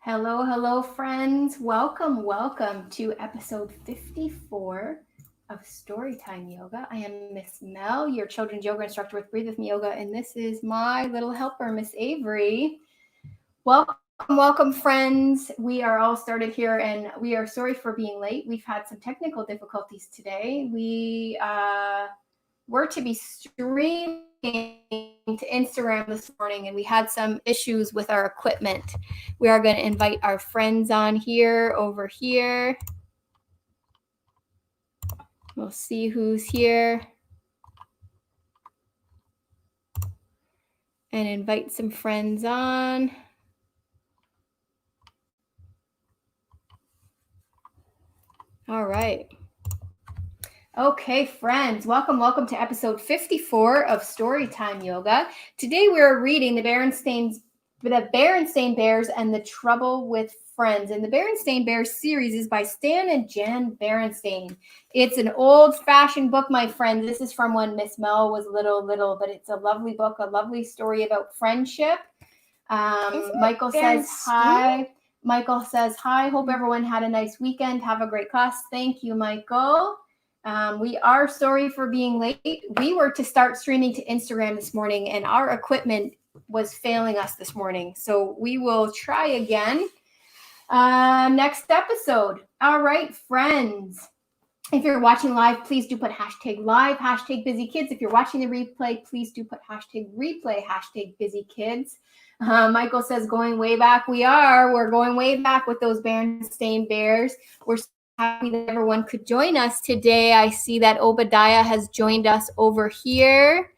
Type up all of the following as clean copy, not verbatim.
Hello, hello, friends. Welcome to episode 54 of Storytime Yoga. I am Miss Mel, your children's yoga instructor with Breathe With Me Yoga, and this is my little helper, Miss Avery. Welcome, friends. We are all started here, and we are sorry for being late. We've had some technical difficulties today. We were to be streaming to Instagram this morning, and we had some issues with our equipment. We are going to invite our friends on here, over here. We'll see who's here. And invite some friends on. All right. Okay, friends, welcome to episode 54 of Storytime Yoga. Today we're reading the Berenstain Bears and the Trouble with Friends. And the Berenstain Bears series is by Stan and Jan Berenstain. It's an old-fashioned book, my friend. This is from when Miss Mel was little, but it's a lovely book, a lovely story about friendship. Michael says hi. Michael says hi. Hope everyone had a nice weekend. Have a great class. Thank you, Michael. We are sorry for being late. We were to start streaming to Instagram this morning, and our equipment was failing us this morning. So we will try again next episode. All right, friends. If you're watching live, please do put hashtag live, hashtag busy kids. If you're watching the replay, please do put hashtag replay, hashtag busy kids. Michael says going way back. We're going way back with those Berenstain Bears. We're happy that everyone could join us today. I see that Obadiah has joined us over here.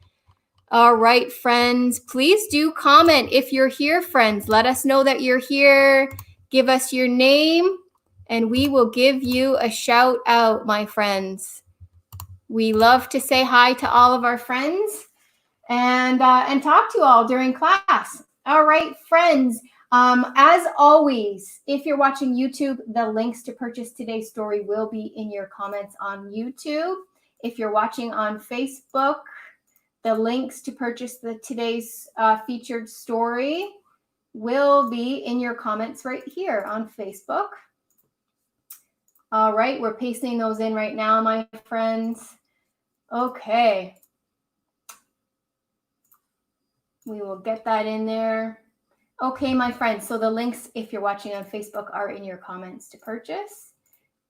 All right, friends, please do comment if you're here, friends. Let us know that you're here. Give us your name, and we will give you a shout out, my friends. We love to say hi to all of our friends and talk to you all during class. All right, friends. As always, if you're watching YouTube, the links to purchase today's story will be in your comments on YouTube. If you're watching on Facebook, the links to purchase today's featured story will be in your comments right here on Facebook. All right, we're pasting those in right now, my friends. Okay. We will get that in there. Okay, my friends, so the links, if you're watching on Facebook, are in your comments to purchase.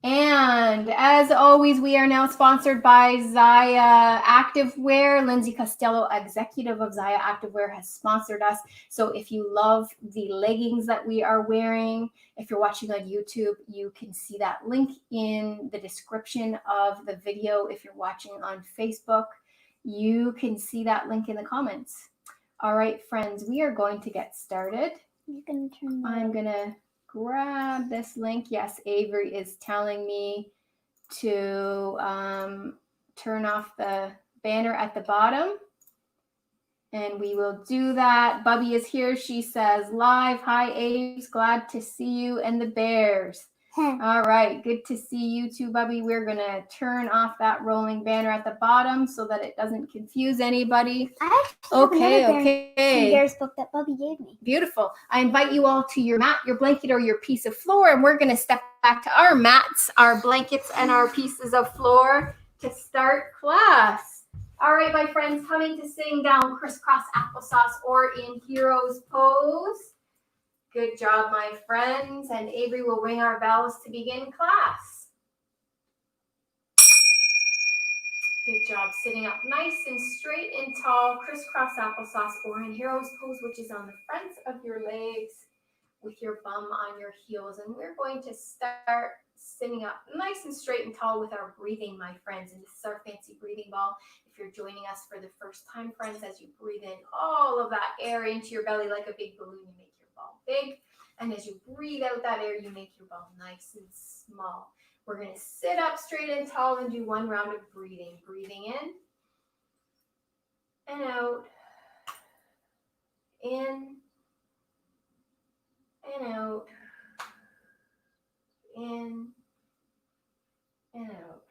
And as always, we are now sponsored by Zyia Activewear. Lindsay Costello, executive of Zyia Activewear, has sponsored us. So if you love the leggings that we are wearing, if you're watching on YouTube, you can see that link in the description of the video. If you're watching on Facebook, you can see that link in the comments. All right, friends, we are going to get started. I'm going to grab this link. Yes, Avery is telling me to turn off the banner at the bottom. And we will do that. Bubby is here. She says, live. Hi, Aves. Glad to see you and the Bears. All right, good to see you too, Bubby. We're going to turn off that rolling banner at the bottom so that it doesn't confuse anybody. I actually have another Bears book that Bubby gave me. Beautiful. I invite you all to your mat, your blanket, or your piece of floor, and we're going to step back to our mats, our blankets, and our pieces of floor to start class. All right, my friends, coming to sitting down, crisscross applesauce, or in hero's pose. Good job, my friends. And Avery will ring our bells to begin class. Good job. Sitting up nice and straight and tall, crisscross applesauce, or in hero's pose, which is on the fronts of your legs with your bum on your heels. And we're going to start sitting up nice and straight and tall with our breathing, my friends. And this is our fancy breathing ball. If you're joining us for the first time, friends, as you breathe in all of that air into your belly like a big balloon, you make your ball big. And as you breathe out that air, you make your ball nice and small. We're going to sit up straight and tall and do one round of breathing. Breathing in and out. In and out. In and out.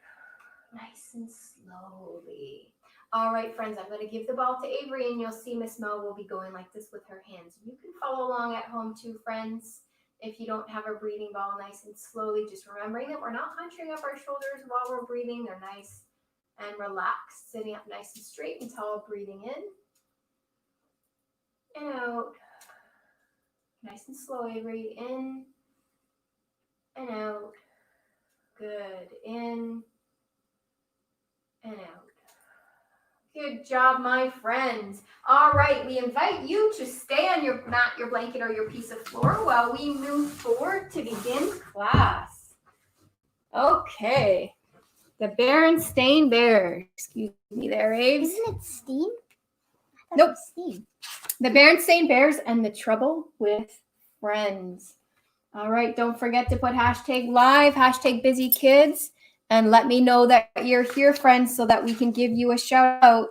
Nice and slowly. All right, friends, I'm going to give the ball to Avery, and you'll see Miss Mel will be going like this with her hands. You can follow along at home too, friends. If you don't have a breathing ball, nice and slowly, just remembering that we're not hunching up our shoulders while we're breathing. They're nice and relaxed. Sitting up nice and straight and tall, breathing in and out. Nice and slow, Avery. In and out. Good. In and out. Good job, my friends. All right, we invite you to stay on your mat, your blanket, or your piece of floor while we move forward to begin class. Okay. The Berenstain Bears. Excuse me there, Aves. Isn't it steam? Nope. Steam. The Berenstain Bears and the Trouble with Friends. All right, don't forget to put #live, #BusyKids, and let me know that you're here, friends, so that we can give you a shout out.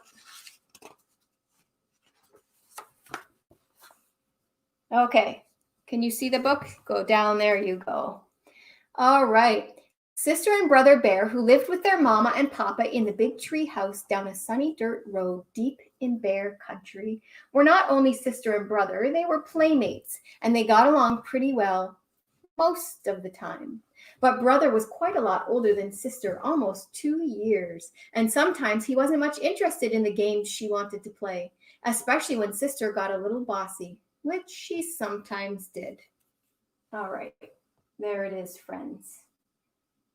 Okay, can you see the book? Go down, there you go. All right. Sister and brother bear who lived with their mama and papa in the big tree house down a sunny dirt road deep in bear country were not only sister and brother, they were playmates, and they got along pretty well most of the time. But brother was quite a lot older than sister, almost 2 years, and sometimes he wasn't much interested in the games she wanted to play, especially when sister got a little bossy, which she sometimes did. All right, there it is, friends.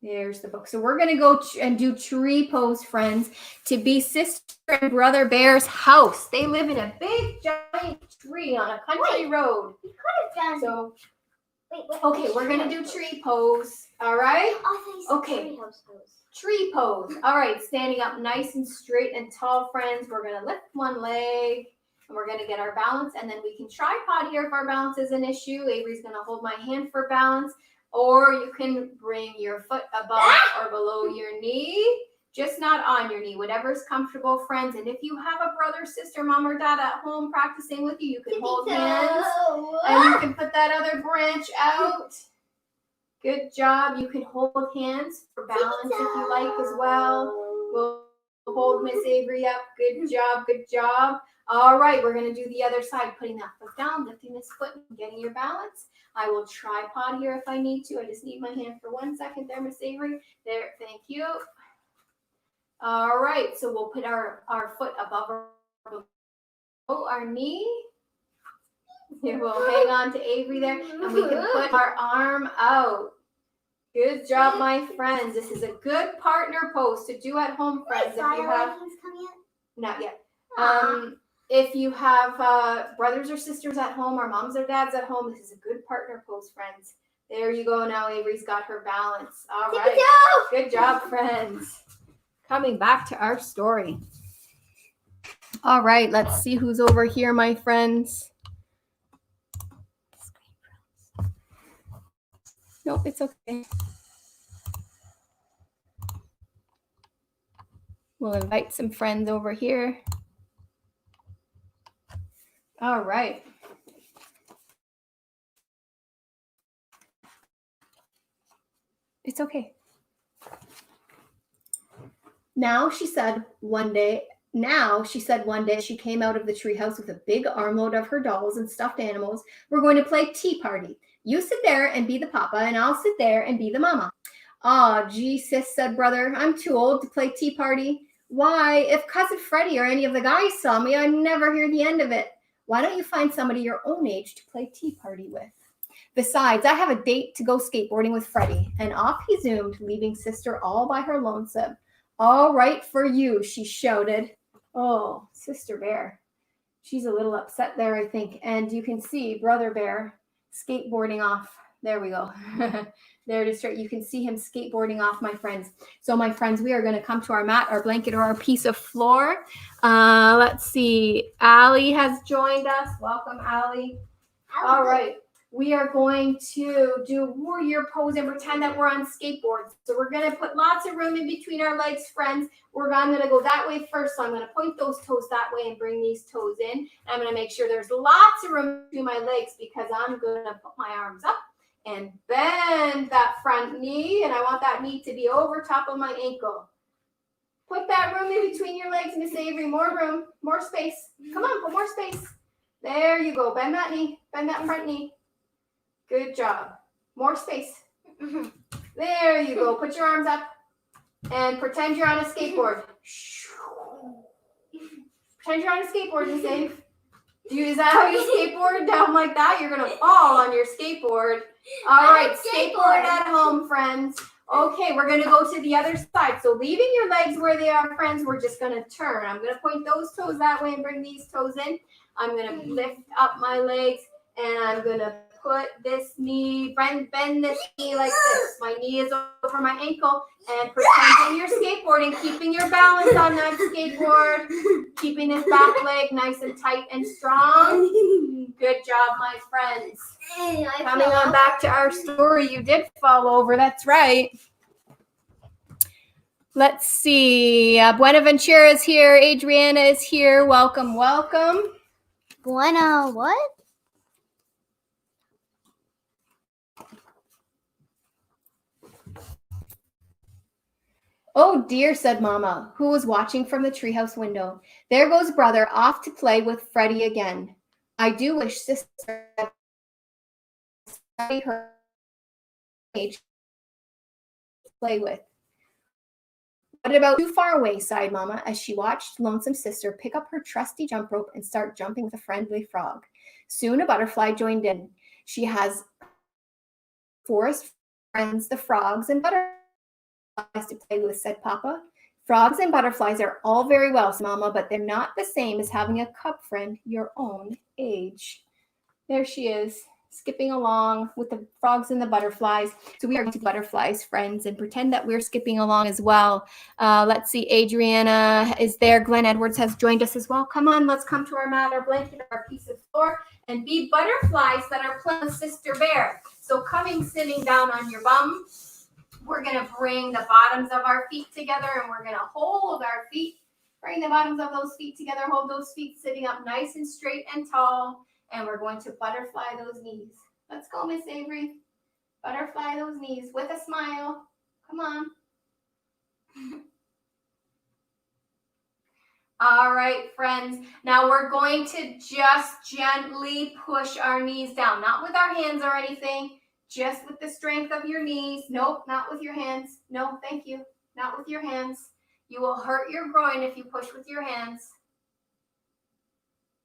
There's the book. So we're going to go and do tree pose, friends, to be sister and brother bear's house. They live in a big, giant tree on a country road. We could have done. So, wait, okay, we're going to do tree pose. All right? Okay. Tree pose. All right, standing up nice and straight and tall, friends. We're going to lift one leg, and we're going to get our balance, and then we can tripod here if our balance is an issue. Avery's going to hold my hand for balance. Or you can bring your foot above or below your knee, just not on your knee, whatever's comfortable, friends. And if you have a brother, sister, mom, or dad at home practicing with you can hold hands. And you can put that other branch out. Good job. You can hold hands for balance if you like as well. We'll hold Miss Avery up. Good job, good job. All right, we're going to do the other side, putting that foot down, lifting this foot, and getting your balance. I will tripod here if I need to. I just need my hand for 1 second there, Miss Avery. There, thank you. All right, so we'll put our foot above or below our knee. Here, we'll hang on to Avery there, and we can put our arm out. Good job, my friends. This is a good partner pose to do at home, friends. If you have, not yet. If you have brothers or sisters at home or moms or dads at home, this is a good partner pose, friends. There you go. Now Avery's got her balance. All right. Good job, friends. Coming back to our story. All right. Let's see who's over here, my friends. Nope, it's okay. We'll invite some friends over here. All right. It's okay. Now, she said one day she came out of the treehouse with a big armload of her dolls and stuffed animals. We're going to play tea party. You sit there and be the papa, and I'll sit there and be the mama. Aw, gee, sis, said brother, I'm too old to play tea party. Why, if Cousin Freddie or any of the guys saw me, I'd never hear the end of it. Why don't you find somebody your own age to play tea party with? Besides, I have a date to go skateboarding with Freddie. And off he zoomed, leaving sister all by her lonesome. All right for you, she shouted. Oh, Sister Bear. She's a little upset there, I think. And you can see Brother Bear skateboarding off. There we go. There it is. You can see him skateboarding off, my friends. So, my friends, we are going to come to our mat, our blanket, or our piece of floor. Let's see. Allie has joined us. Welcome, Allie. All right. We are going to do warrior pose and pretend that we're on skateboards. So we're going to put lots of room in between our legs, friends. I'm going to go that way first. So I'm going to point those toes that way and bring these toes in. And I'm going to make sure there's lots of room between my legs because I'm going to put my arms up and bend that front knee. And I want that knee to be over top of my ankle. Put that room in between your legs, Miss Avery. More room, more space. Come on, put more space. There you go. Bend that knee. Bend that front knee. Good job. More space. There you go. Put your arms up and pretend you're on a skateboard. Pretend you're on a skateboard, Miss Ave. Is that how you skateboard down like that? You're going to fall on your skateboard. All right, skateboard at home, friends. Okay, we're going to go to the other side. So leaving your legs where they are, friends, we're just going to turn. I'm going to point those toes that way and bring these toes in. I'm going to lift up my legs, and I'm going to put this knee, bend this knee like this. My knee is over my ankle, and pretending you're skateboarding, keeping your balance on that skateboard, keeping this back leg nice and tight and strong. Good job, my friends. Coming on back to our story, you did fall over. That's right. Let's see. Buenaventura is here. Adriana is here. Welcome, welcome. Buena, what? Oh dear, said Mama, who was watching from the treehouse window. There goes Brother off to play with Freddie again. I do wish Sister had her age to play with. What about too far away, sighed Mama, as she watched Lonesome Sister pick up her trusty jump rope and start jumping with a friendly frog. Soon a butterfly joined in. She has forest friends, the frogs and butterflies to play with, said Papa. Frogs and butterflies are all very well, said Mama, but they're not the same as having a cub friend your own age. There she is, skipping along with the frogs and the butterflies. So we are going to butterflies, friends, and pretend that we're skipping along as well. Let's see, Adriana is there. Glenn Edwards has joined us as well. Come on, let's come to our mat, our blanket, our piece of floor, and be butterflies that are playing with Sister Bear. So sitting down on your bum, we're going to bring the bottoms of our feet together, and we're going to hold our feet. Bring the bottoms of those feet together. Hold those feet sitting up nice and straight and tall. And we're going to butterfly those knees. Let's go, Miss Avery. Butterfly those knees with a smile. Come on. All right, friends. Now we're going to just gently push our knees down. Not with our hands or anything. Just with the strength of your knees. Nope, not with your hands. No, thank you. Not with your hands. You will hurt your groin if you push with your hands.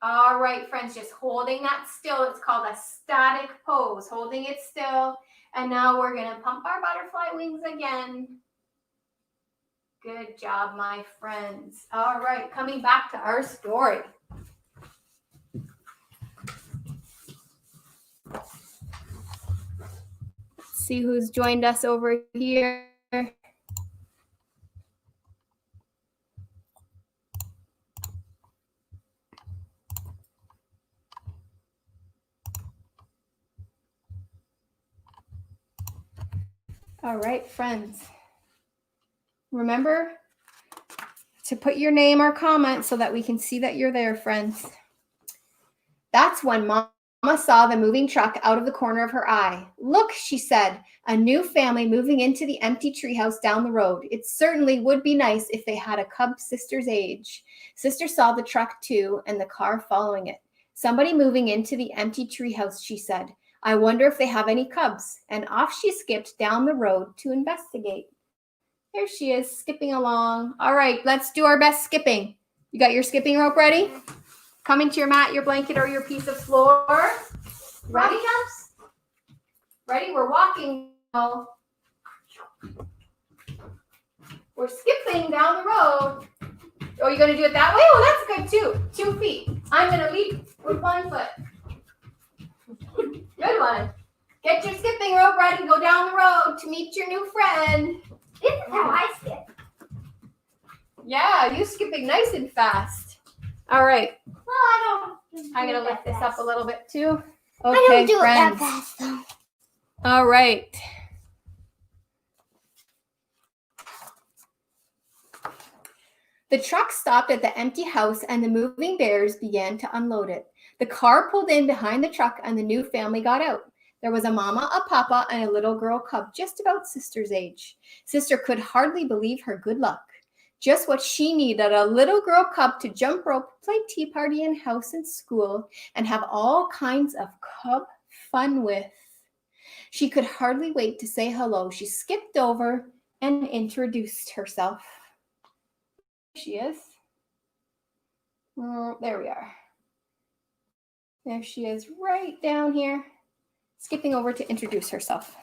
All right, friends, just holding that still. It's called a static pose, holding it still. And now we're going to pump our butterfly wings again. Good job, my friends. All right, coming back to our story. Let's see who's joined us over here. All right, friends. Remember to put your name or comment so that we can see that you're there, friends. That's when Mama saw the moving truck out of the corner of her eye. Look, she said, a new family moving into the empty treehouse down the road. It certainly would be nice if they had a cub sister's age. Sister saw the truck too and the car following it. Somebody moving into the empty treehouse, she said. I wonder if they have any cubs. And off she skipped down the road to investigate. There she is, skipping along. All right, let's do our best skipping. You got your skipping rope ready? Coming to your mat, your blanket, or your piece of floor. Ready? Ready? We're walking now. We're skipping down the road. Oh, you're going to do it that way? Oh, that's good too. 2 feet. I'm going to leap with 1 foot. Good one. Get your skipping rope ready. Go down the road to meet your new friend. This is how I skip. Yeah, you skipping nice and fast. All right. Well, I'm going to lift this up a little bit too. Okay, I don't do friends. it that fast though. All right. The truck stopped at the empty house and the moving bears began to unload it. The car pulled in behind the truck and the new family got out. There was a mama, a papa, and a little girl cub just about Sister's age. Sister could hardly believe her good luck. Just what she needed, a little girl cub to jump rope, play tea party in house and school, and have all kinds of cub fun with. She could hardly wait to say hello. She skipped over and introduced herself. There she is. There we are. There she is right down here, skipping over to introduce herself.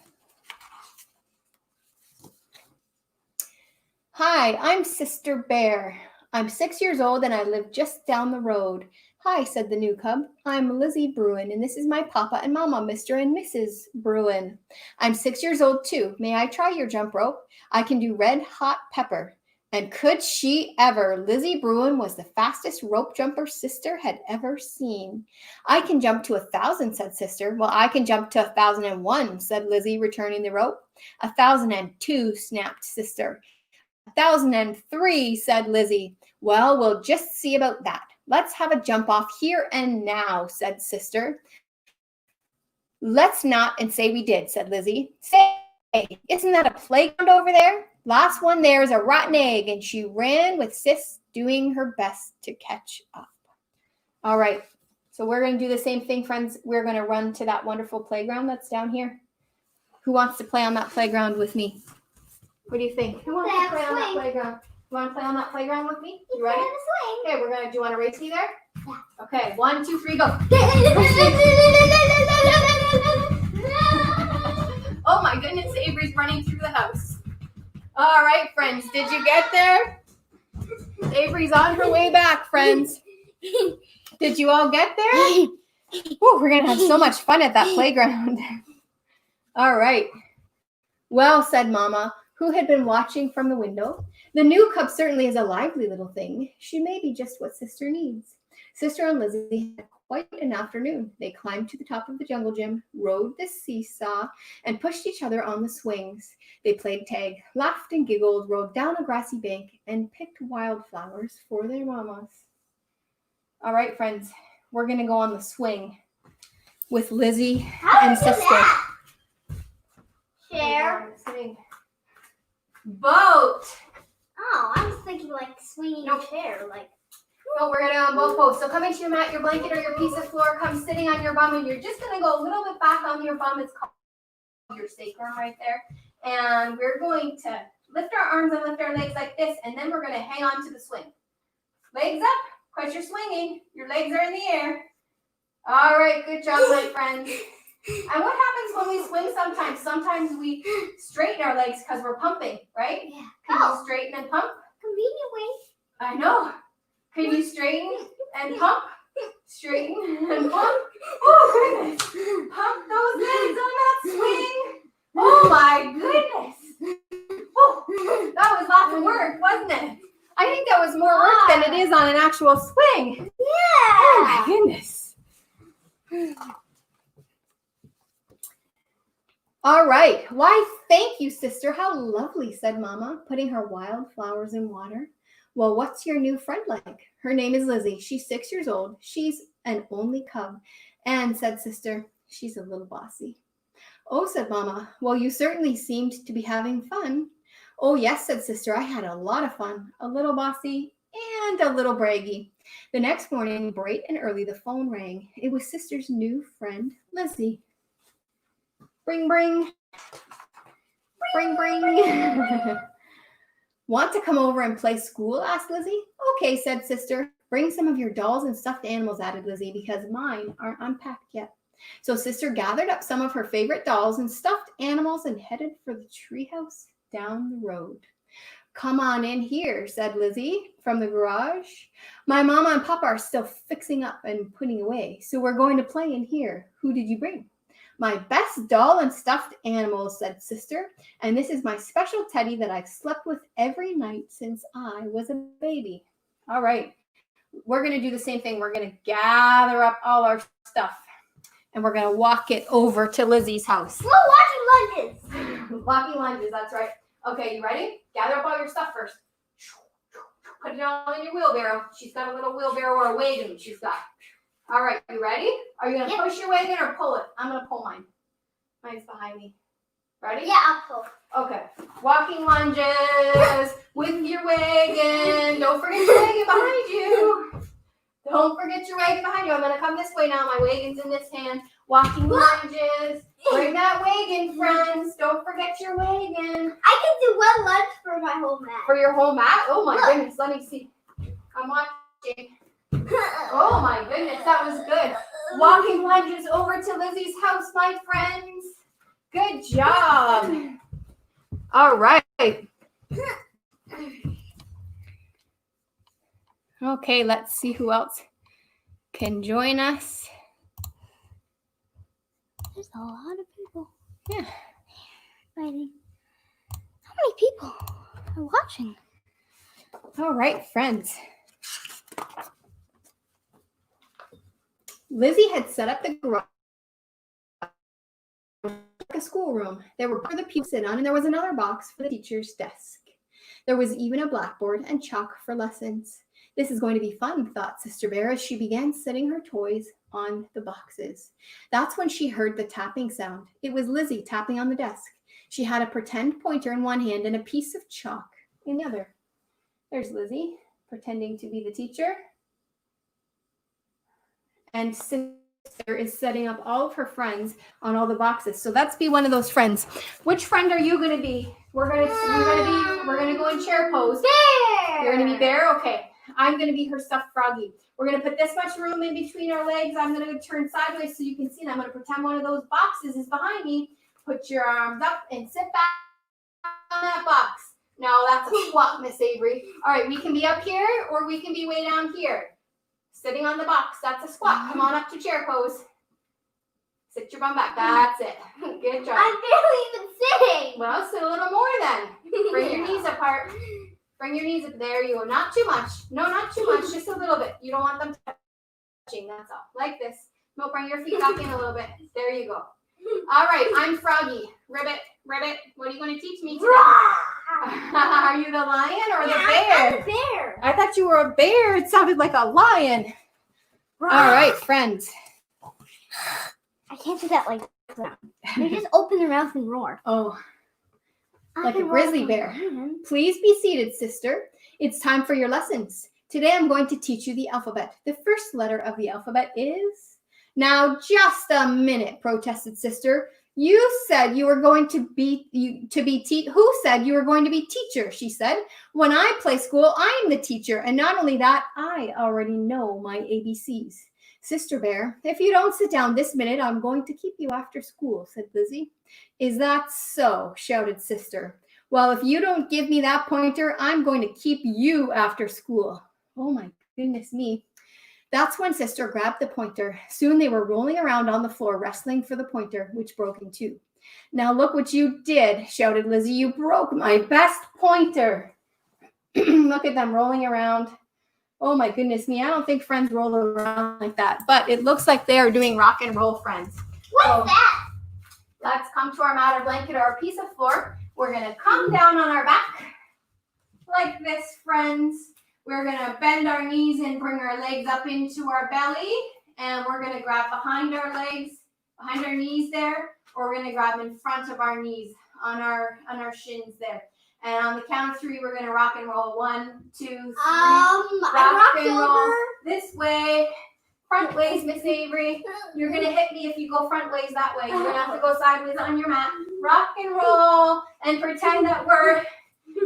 Hi, I'm Sister Bear. I'm 6 years old and I live just down the road. Hi, said the new cub. I'm Lizzie Bruin and this is my papa and mama, Mr. and Mrs. Bruin. I'm 6 years old too. May I try your jump rope? I can do red hot pepper. And could she ever? Lizzie Bruin was the fastest rope jumper Sister had ever seen. I can jump to 1,000, said Sister. Well, I can jump to 1,001, said Lizzie, returning the rope. 1,002, snapped Sister. 1,003, said Lizzie. Well, we'll just see about that. Let's have a jump off here and now, said Sister. Let's not and say we did, said Lizzie. Say, isn't that a playground over there? Last one there is a rotten egg, and she ran with Sis doing her best to catch up. All right, so we're going to do the same thing, friends. We're going to run to that wonderful playground that's down here. Who wants to play on that playground with me? What do you think? Who wants to play on that playground? You want to play on that playground with me? You ready? Okay, we're going to, do you want to race me there? Yeah. Okay, 1, 2, 3, go. Oh my goodness, Avery's running through the house. All right, friends, did you get there? Avery's on her way back, friends. Did you all get there? Ooh, we're going to have so much fun at that playground. All right. Well, said Mama, who had been watching from the window, the new cub certainly is a lively little thing. She may be just what Sister needs. Sister and Lizzie had quite an afternoon. They climbed to the top of the jungle gym, rode the seesaw, and pushed each other on the swings. They played tag, laughed and giggled, rode down a grassy bank, and picked wildflowers for their mamas. All right, friends, we're going to go on the swing with Lizzie and Sister. Share. Boat. Oh, I was thinking like swinging a chair, like. No, we're gonna both pose. So come into your mat, your blanket, or your piece of floor. Come sitting on your bum, and you're just gonna go a little bit back on your bum. It's called your sacrum right there. And we're going to lift our arms and lift our legs like this, and then we're gonna hang on to the swing. Legs up, because you're swinging. Your legs are in the air. All right, good job, my friends. And what happens when we swing sometimes? Sometimes we straighten our legs because we're pumping, right? Yeah. Can you straighten and pump? Convenient way. I know. Can you straighten and pump? Straighten and pump. Oh, goodness. Pump those legs on that swing. Oh, my goodness. Oh, that was lots of work, wasn't it? I think that was more work than it is on an actual swing. Yeah. Oh, my goodness. All right. Why, thank you, Sister. How lovely, said Mama, putting her wildflowers in water. Well, what's your new friend like? Her name is Lizzie. She's 6 years old. She's an only cub. And, said Sister, she's a little bossy. Oh, said Mama. Well, you certainly seemed to be having fun. Oh, yes, said Sister. I had a lot of fun. A little bossy and a little braggy. The next morning, bright and early, the phone rang. It was Sister's new friend, Lizzie. Bring, bring. Bring, bring. Want to come over and play school? Asked Lizzie. Okay, said Sister. Bring some of your dolls and stuffed animals, added Lizzie, because mine aren't unpacked yet. So Sister gathered up some of her favorite dolls and stuffed animals and headed for the treehouse down the road. Come on in here, said Lizzie from the garage. My mama and papa are still fixing up and putting away, so we're going to play in here. Who did you bring? My best doll and stuffed animals, said Sister, and this is my special teddy that I've slept with every night since I was a baby. All right, we're going to do the same thing. We're going to gather up all our stuff, and we're going to walk it over to Lizzie's house. Slow walking lunges. Walking lunges, that's right. Okay, you ready? Gather up all your stuff first. Put it all in your wheelbarrow. She's got a little wheelbarrow or a wagon she's got. All right, you ready? Are you going to push your wagon or pull it? I'm going to pull mine. Mine's behind me. Ready? Yeah, I'll pull. Okay. Walking lunges with your wagon. Don't forget your wagon behind you. Don't forget your wagon behind you. I'm going to come this way now. My wagon's in this hand. Walking lunges. Bring that wagon, friends. Don't forget your wagon. I can do one lunge for my whole mat. For your whole mat? Oh my goodness, let me see. I'm watching. Oh my goodness, that was good. Walking lunges over to Lizzie's house, my friends. Good job. All right. Okay, let's see who else can join us. There's a lot of people. Yeah. Writing. How many people are watching? All right, friends. Lizzie had set up the garage like a schoolroom. There were the pews to sit on, and there was another box for the teacher's desk. There was even a blackboard and chalk for lessons. This is going to be fun, thought Sister Bear as she began setting her toys on the boxes. That's when she heard the tapping sound. It was Lizzie tapping on the desk. She had a pretend pointer in one hand and a piece of chalk in the other. There's Lizzie pretending to be the teacher. And Sister is setting up all of her friends on all the boxes. So let's be one of those friends. Which friend are you going to be? We're gonna go in chair pose. Bear. You're gonna be Bear? Okay. I'm going to be her stuffed froggy. We're going to put this much room in between our legs. I'm going to turn sideways so you can see. And I'm going to pretend one of those boxes is behind me. Put your arms up and sit back on that box. No, that's a squat, Miss Avery. All right, we can be up here or we can be way down here. Sitting on the box. That's a squat. Come on up to chair pose. Sit your bum back. That's it. Good job. I'm barely even sitting. Well, sit a little more then. Bring your knees apart. Bring your knees up. There you go. Not too much. No, not too much. Just a little bit. You don't want them touching. That's all. Like this. No, bring your feet back in a little bit. There you go. All right. I'm Froggy. Ribbit. Ribbit. What are you going to teach me today? Are you the lion or the bear? I'm a bear. I thought you were a bear. It sounded like a lion. All right, friends. I can't do that like that. You just open your mouth and roar. Oh. I Like a can grizzly roar bear. sometimes. Please be seated, sister. It's time for your lessons. Today I'm going to teach you the alphabet. The first letter of the alphabet is... Now, just a minute, protested Sister. You said you were going to be Who said you were going to be teacher? She said. When I play school, I am the teacher, and not only that, I already know my ABCs. Sister Bear, if you don't sit down this minute, I'm going to keep you after school, said Lizzie. Is that so? Shouted Sister. Well, if you don't give me that pointer, I'm going to keep you after school. Oh my goodness me. That's when Sister grabbed the pointer. Soon they were rolling around on the floor, wrestling for the pointer, which broke in two. Now look what you did, shouted Lizzie. You broke my best pointer. Look at them rolling around. Oh my goodness me. I don't think friends roll around like that, but it looks like they are doing rock and roll, friends. What's that? Let's come to our mat or blanket or a piece of floor. We're going to come down on our back like this, friends. We're going to bend our knees and bring our legs up into our belly. And we're going to grab behind our legs, behind our knees there. Or we're going to grab in front of our knees on our shins there. And on the count of three, we're going to rock and roll. 1, 2, 3. I rocked over. This way. Front ways, Miss Avery. You're going to hit me if you go front ways that way. You're going to have to go sideways on your mat. Rock and roll and pretend that we're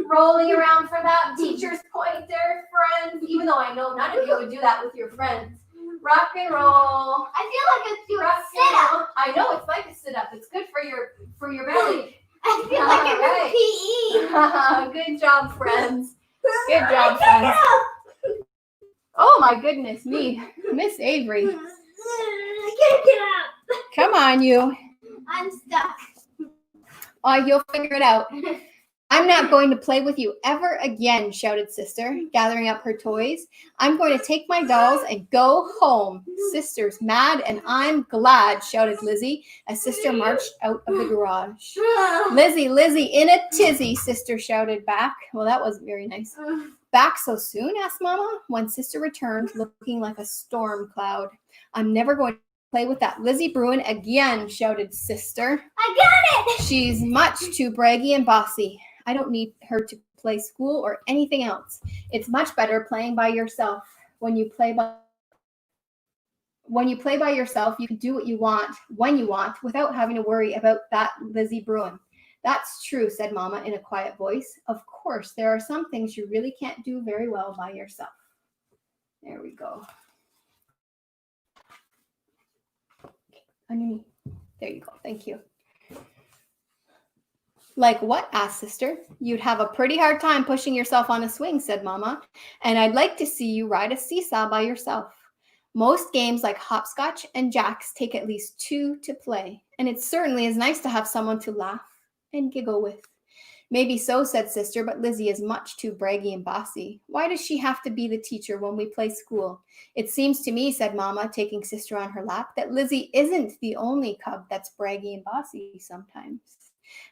rolling around for that teacher's pointer, friends. Even though I know none of you would do that with your friends. Rock and roll. I feel like it's doing a sit-up. I know it's like a sit-up. It's good for your belly. I feel like I'm in PE. Good job, friends. Good job, friends. Oh my goodness me. Miss Avery. I can't get up. Come on, you. I'm stuck. Oh, you'll figure it out. I'm not going to play with you ever again, shouted Sister, gathering up her toys. I'm going to take my dolls and go home. Sister's mad and I'm glad, shouted Lizzie as Sister marched out of the garage. Lizzie, in a tizzy, Sister shouted back. Well, that wasn't very nice. Back so soon? Asked Mama, when Sister returned looking like a storm cloud. I'm never going to play with that Lizzie Bruin again, shouted Sister. I got it! She's much too braggy and bossy. I don't need her to play school or anything else. It's much better playing by yourself. When you play when you play by yourself, you can do what you want when you want without having to worry about that Lizzie Bruin. That's true, said Mama in a quiet voice. Of course, there are some things you really can't do very well by yourself. There we go. Underneath. There you go. Thank you. Like what? Asked Sister. You'd have a pretty hard time pushing yourself on a swing, said Mama. And I'd like to see you ride a seesaw by yourself. Most games like hopscotch and jacks take at least 2 to play, and it certainly is nice to have someone to laugh and giggle with. Maybe so, said Sister, but Lizzie is much too braggy and bossy. Why does she have to be the teacher when we play school? It seems to me, said Mama, taking Sister on her lap, that Lizzie isn't the only cub that's braggy and bossy sometimes.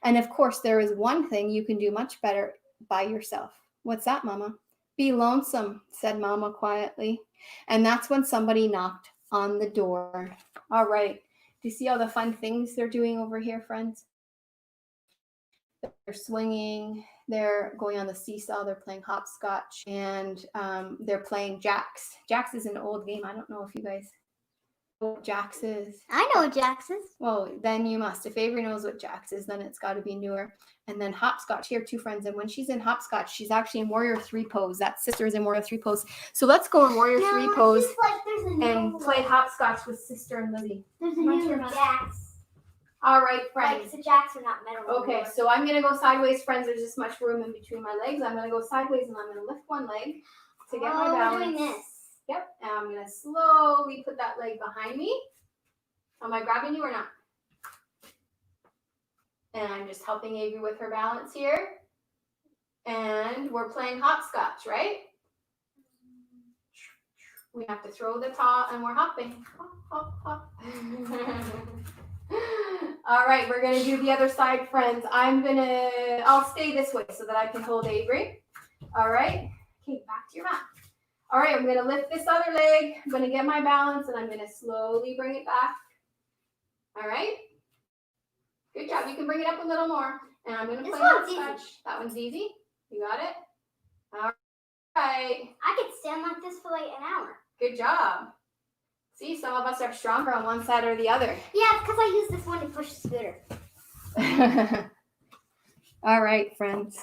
And of course, there is one thing you can do much better by yourself. What's that, Mama? Be lonesome, said Mama quietly. And that's when somebody knocked on the door. All right. Do you see all the fun things they're doing over here, friends? They're swinging, they're going on the seesaw, they're playing hopscotch, and they're playing jacks. Jacks is an old game. I don't know if you guys know what jacks is. I know what jacks is. Well, then you must. If Avery knows what jacks is, then it's got to be newer. And then hopscotch, here, 2 friends. And when she's in hopscotch, she's actually in Warrior 3 pose. That Sister is in Warrior 3 pose. So let's go in Warrior 3 pose and play hopscotch with Sister and Lizzie. There's a new jacks. All right, friends. Like the jacks are not metal. Okay, so I'm going to go sideways, friends. There's this much room in between my legs. I'm going to go sideways, and I'm going to lift one leg to get my balance. We're doing this. Yep, and I'm going to slowly put that leg behind me. Am I grabbing you or not? And I'm just helping Avery with her balance here. And we're playing hopscotch, right? We have to throw the taw, and we're hopping. Hop, hop, hop. All right, we're gonna do the other side, friends. I'll stay this way so that I can hold Avery. All right, okay, back to your mat. All right, I'm gonna lift this other leg. I'm gonna get my balance, and I'm gonna slowly bring it back. All right, good job. You can bring it up a little more, and I'm gonna play hopscotch. That one's easy. You got it. All right. I could stand like this for like an hour. Good job. See, some of us are stronger on one side or the other. Yeah, because I use this one to push the scooter. All right, friends.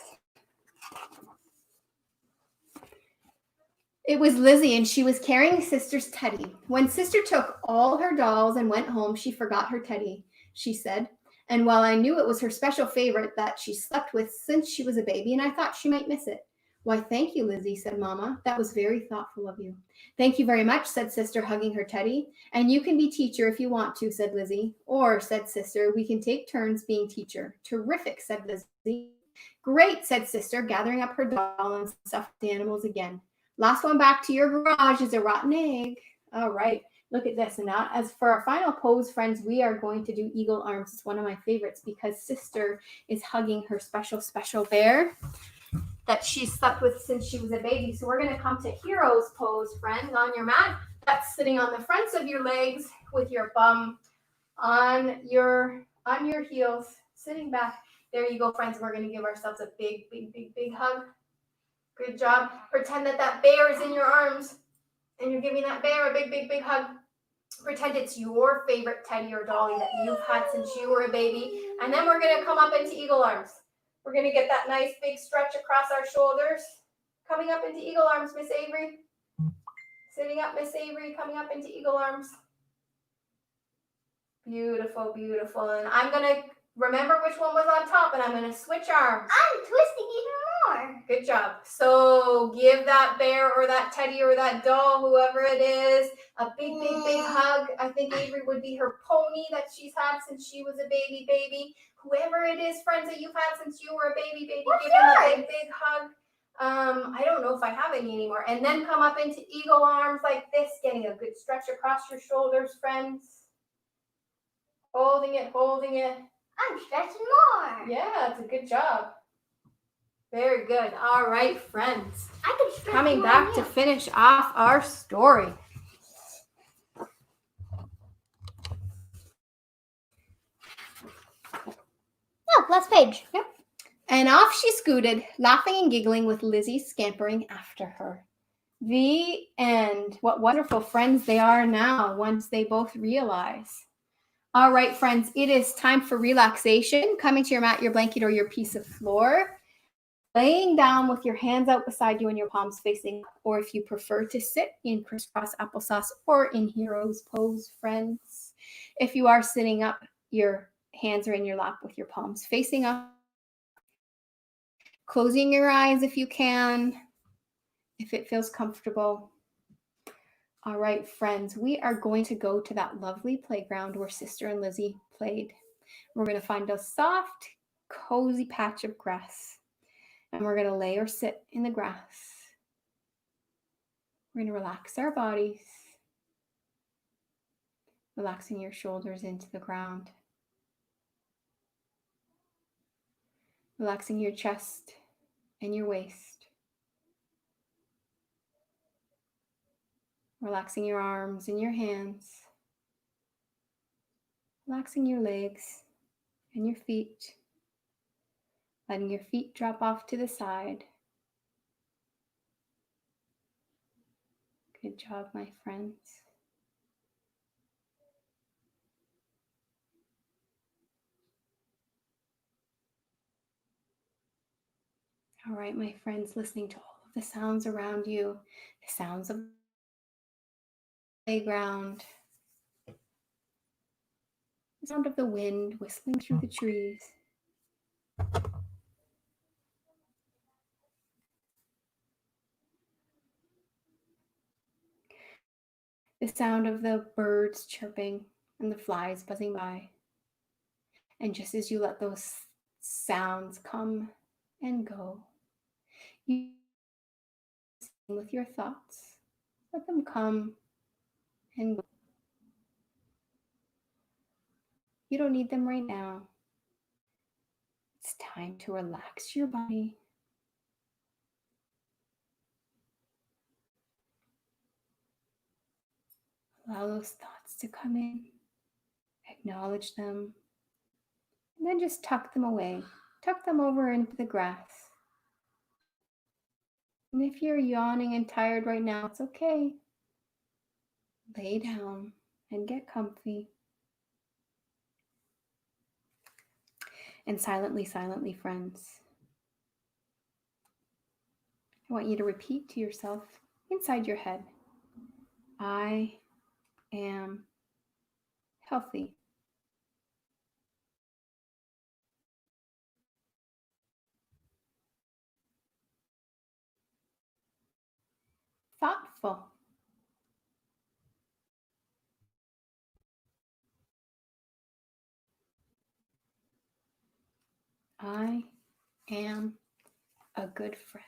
It was Lizzie, and she was carrying Sister's teddy. When Sister took all her dolls and went home, she forgot her teddy, she said. And while I knew it was her special favorite that she slept with since she was a baby, and I thought she might miss it. Why, thank you, Lizzie, said Mama. That was very thoughtful of you. Thank you very much, said Sister, hugging her teddy. And you can be teacher if you want to, said Lizzie. Or, said Sister, we can take turns being teacher. Terrific, said Lizzie. Great, said Sister, gathering up her doll and stuffed animals again. Last one back to your garage is a rotten egg. All right, look at this. And now, as for our final pose, friends, we are going to do eagle arms. It's one of my favorites because Sister is hugging her special, special bear that she slept with since she was a baby. So we're going to come to hero's pose, friends, on your mat. That's sitting on the fronts of your legs with your bum on your heels, sitting back. There you go, friends. We're going to give ourselves a big, big, big, big hug. Good job. Pretend that bear is in your arms and you're giving that bear a big, big, big hug. Pretend it's your favorite teddy or dolly that you've had since you were a baby. And then we're going to come up into eagle arms. We're going to get that nice big stretch across our shoulders. Coming up into eagle arms, Miss Avery. Sitting up, Miss Avery, coming up into eagle arms. Beautiful, beautiful. And I'm going to remember which one was on top, and I'm going to switch arms. I'm twisting even more. Good job. So give that bear or that teddy or that doll, whoever it is, a big, big, big hug. I think Avery would be her pony that she's had since she was a baby. Whoever it is, friends, that you've had since you were a baby, give them a big, big hug. I don't know if I have any anymore. And then come up into eagle arms like this, getting a good stretch across your shoulders, friends. Holding it, holding it. I'm stretching more. Yeah, it's a good job. Very good. All right, friends. I can stretch Coming more back to finish off our story. No, last page. Yep. And off she scooted, laughing and giggling with Lizzie scampering after her. The end. What wonderful friends they are now once they both realize. All right, friends, it is time for relaxation. Coming to your mat, your blanket, or your piece of floor. Laying down with your hands out beside you and your palms facing up, or if you prefer to sit in crisscross applesauce or in hero's pose, friends. If you are sitting up, your hands are in your lap with your palms facing up. Closing your eyes if you can, if it feels comfortable. All right, friends, we are going to go to that lovely playground where Sister and Lizzie played. We're going to find a soft, cozy patch of grass. And we're going to lay or sit in the grass. We're going to relax our bodies, relaxing your shoulders into the ground, relaxing your chest and your waist, relaxing your arms and your hands, relaxing your legs and your feet, letting your feet drop off to the side. Good job, my friends. All right, my friends, listening to all of the sounds around you, the sounds of the playground, the sound of the wind whistling through the trees. The sound of the birds chirping and the flies buzzing by. And just as you let those sounds come and go, you with your thoughts, let them come and go. You don't need them right now. It's time to relax your body. Allow those thoughts to come in, acknowledge them, and then just tuck them away. Tuck them over into the grass. And if you're yawning and tired right now, it's okay. Lay down and get comfy. And silently, friends, I want you to repeat to yourself inside your head, I am healthy. Thoughtful. I am a good friend.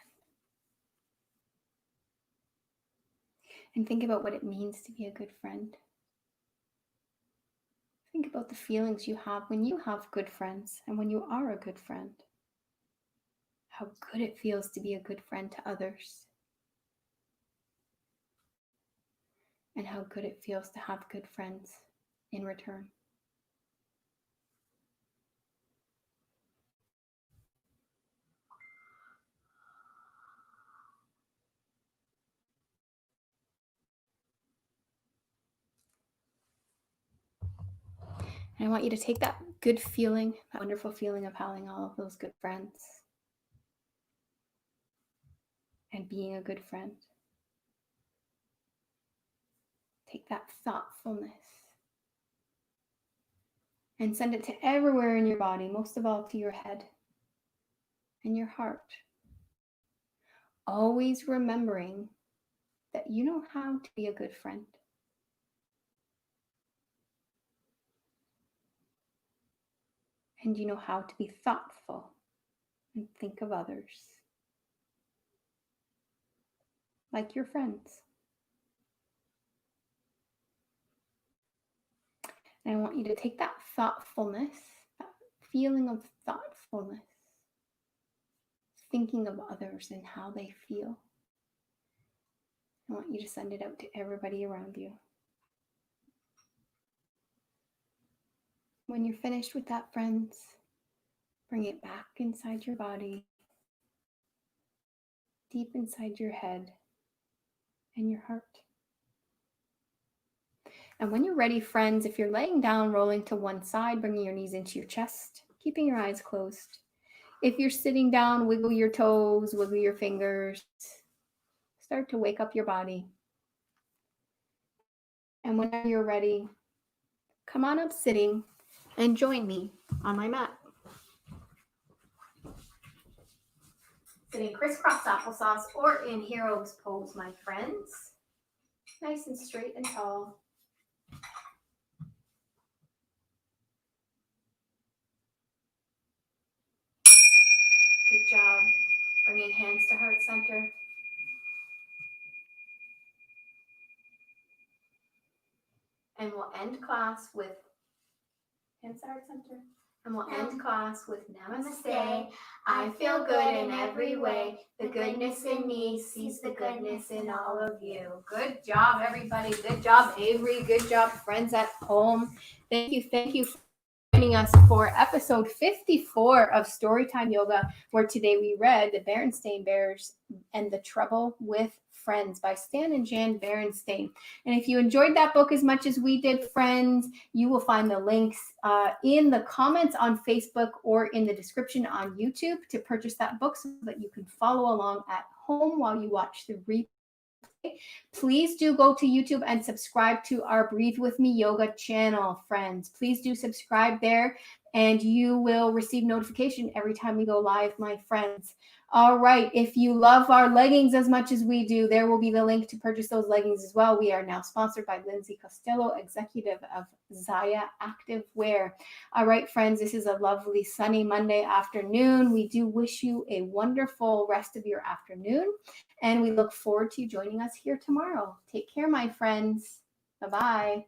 And think about what it means to be a good friend. Think about the feelings you have when you have good friends and when you are a good friend. How good it feels to be a good friend to others. And how good it feels to have good friends in return. And I want you to take that good feeling, that wonderful feeling of having all of those good friends and being a good friend. Take that thoughtfulness and send it to everywhere in your body, most of all to your head and your heart. Always remembering that you know how to be a good friend. And you know how to be thoughtful and think of others like your friends. And I want you to take that thoughtfulness, that feeling of thoughtfulness, thinking of others and how they feel. I want you to send it out to everybody around you. When you're finished with that, friends, bring it back inside your body, deep inside your head, and your heart. And when you're ready, friends, if you're laying down, rolling to one side, bringing your knees into your chest, keeping your eyes closed. If you're sitting down, wiggle your toes, wiggle your fingers. Start to wake up your body. And whenever you're ready, come on up sitting and join me on my mat. Sitting crisscross applesauce or in hero's pose, my friends. Nice and straight and tall. Good job. Bringing hands to heart center. And we'll end class with hands to heart center. And we'll end class with Namaste. I feel good in every way. The goodness in me sees the goodness in all of you. Good job, everybody. Good job, Avery. Good job, friends at home. Thank you for joining us for episode 54 of Storytime Yoga, where today we read The Berenstain Bears and the Trouble with Friends by Stan and Jan Berenstain. And if you enjoyed that book as much as we did, friends, you will find the links in the comments on Facebook or in the description on YouTube to purchase that book so that you can follow along at home while you watch the replay. Please do go to YouTube and subscribe to our Breathe With Me Yoga channel, friends. Please do subscribe there and you will receive notification every time we go live, my friends. All right, if you love our leggings as much as we do, there will be the link to purchase those leggings as well. We are now sponsored by Lindsay Costello, executive of Zyia Active Wear. All right, friends, this is a lovely sunny Monday afternoon. We do wish you a wonderful rest of your afternoon, and we look forward to you joining us here tomorrow. Take care, my friends. Bye-bye.